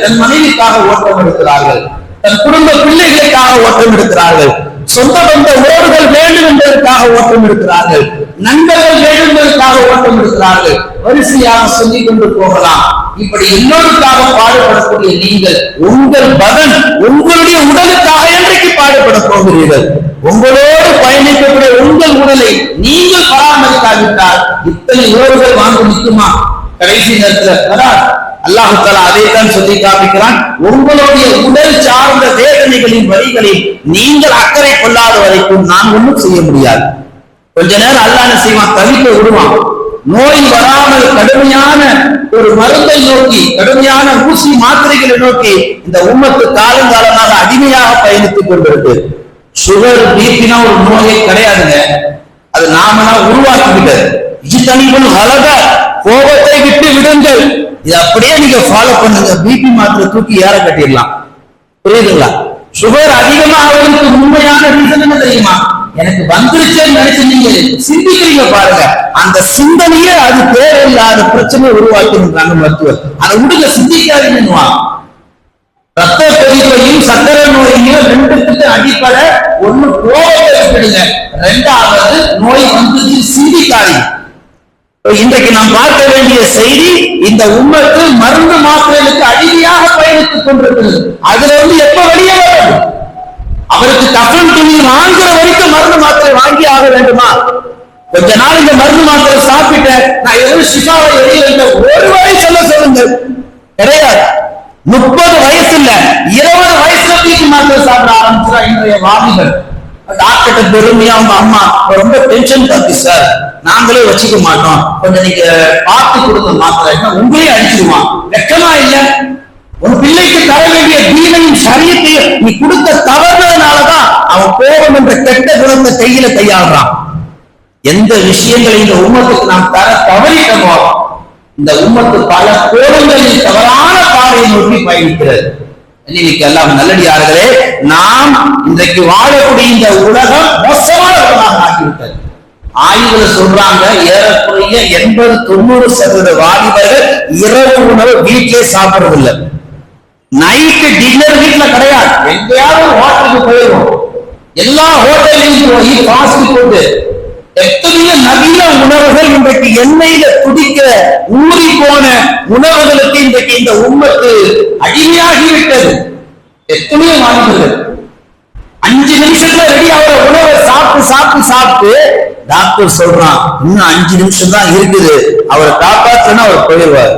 தன் மனைவிக்காக ஓட்டம் எடுக்கிறார்கள், தன் குடும்ப பிள்ளைகளுக்காக ஓட்டம் எடுக்கிறார்கள், சொந்த பந்த ஓடுகள் வேண்டும் என்பதற்காக ஓட்டம் எடுக்கிறார்கள், நண்பர்கள் வேண்டும் என்பதற்காக ஓட்டம் எடுக்கிறார்கள். வரிசையாக சொல்லிக் கொண்டு போகலாம். இப்படி எல்லோருக்காக பாடுபடக்கூடிய நீங்கள் உங்கள் பதன், உங்களுடைய உடலுக்காக என்றைக்கு பாடுபட போகிறீர்கள்? உங்களோடு பயணிக்கக்கூடிய உங்கள் உடலை நீங்கள் பராமரிக்காவிட்டால் இத்தனை உறவுகள் வாங்க நிற்குமா? கடைசி நேரத்தில் அல்லாஹ் தஆலா அதைத்தான் சொல்லி காமிக்கிறான். உங்களுடைய உடல் சார்ந்த வேதனைகளின் வழிகளில் நீங்கள் அக்கறை கொள்ளாத வரைக்கும் நான் ஒன்றும் செய்ய முடியாது. கொஞ்ச நேரம் அல்லாஹ் என்ன செய்வான்? தவிக்க விடுவான். நோய் வராமல் கடுமையான ஒரு மருந்தை நோக்கி, கடுமையான ஊசி மாத்திரைகளை நோக்கி இந்த உம்மத்து காலங்காலமாக அடிமையாக பயணித்துக் கொண்டிருக்கு. சுகர், பிபினா ஒரு நோயே கிடையாதுங்க, அது நாம உருவாக்கிவிட்டது. இஜ்தனிபுல் ஹலக, கோபத்தை விட்டு விடுங்கள். இது அப்படியே நீங்க ஃபாலோ பண்ணுங்க, பிபி மாத்திரை தூக்கி ஏற கட்டிடலாம். புரியுதுங்களா? சுகர் அதிகமாகிறதுக்கு உண்மையான ரீசன் என்ன தெரியுமா? எனக்கு வந்துருச்சேன்னு நினைச்சு நீங்க சிந்திக்கிறீங்க பாருங்க, அந்த சிந்தனையே அது தேவையில்லாத பிரச்சனை உருவாக்கின்றாங்க மருத்துவர். அதை விடுங்க, சிந்திக்காதீங்க. ரத்த கொதிப்பையும் சக்கரை நோயையும் ரெண்டுத்துக்கு அடிப்படை ஒண்ணு கோபத்தை விடுங்க, ரெண்டாவது நோய் வந்து சிந்திக்காதீங்க. இன்றைக்கு நாம் பார்க்க வேண்டிய செய்தி, இந்த உம்மத்து மருந்து மாத்திரைகளுக்கு அடிமையாக பயணித்துக் கொண்டிருக்கிறது. அதுல இருந்து எப்ப வெளியே வரும்? அவருக்கு கஃன் துணி வாங்குற வரைக்கும் மருந்து மாத்திரை வாங்கி ஆக வேண்டுமா? கொஞ்ச நாள் இந்த மருந்து மாத்திரை சாப்பிட்டேன், நான் எதுவும் சிகாவை வெளியே ஒரு வரை சொல்ல சொல்லுங்க. கிடையாது. 30 வயசு இல்ல, 20 வயசுல பிபி மாத்திரை சாப்பிட ஆரம்பிச்சா இன்றைய வாலிபர். டாக்டர் பெருமையா அவங்க அம்மா ரொம்ப டென்ஷன் பார்த்து, சார் நாங்களே வச்சுக்க மாட்டோம், கொஞ்சம் நீங்க பார்த்து கொடுத்த மாத்திரை உங்களே அடிச்சிருவான். வெக்கமா இல்ல? உன் பிள்ளைக்கு தர வேண்டிய தீனையும் சரியத்தையும் நீ கொடுத்த தவறுனாலதான் அவன் கோபம் என்ற கெட்ட குணத்தை கையில கையாளுறான். எந்த விஷயங்களை இந்த உம்மத்துக்கு நாம் தர தவறிட்டோமோ இந்த உம்மத்து பல கோணங்களில் தவறான பாதையை நோக்கி பயணிக்கிறது. இன்னைக்கு எல்லாம் நல்லடியார்களே, நாம் இன்றைக்கு வாழக்கூடிய இந்த உலகம் மோசமான உலகமாக ஆகிவிட்டது. ஆய்வுல சொல்றாங்க, ஏறக்குறைய 80-90% வாலிபர்கள் இரவு உணவு வீட்டிலே சாப்பிடுறதில்லை. நைட்டு டின்னர் வீட்டுல கிடையாது, எங்கேயாவது ஹோட்டலுக்கு போயிடும். எல்லா ஹோட்டலையும் போய் காசு போட்டு எத்தனையோ நவீன உணவுகள் இன்றைக்கு எண்ணெயில துடிக்கிற ஊறி போன உணவுகளுக்கு இன்றைக்கு இந்த உம்மத்து அடிமையாகிவிட்டது. எத்தனையோ வாலிபர்கள் 5 நிமிஷத்துல ரெடி ஆகிற உணவை சாப்பிட்டு சாப்பிட்டு சாப்பிட்டு டாக்டர் சொல்றான் இன்னும் 5 நிமிஷம் தான் இருக்குது, அவரை காப்பாற்றுனா அவர் போயிடுவார்.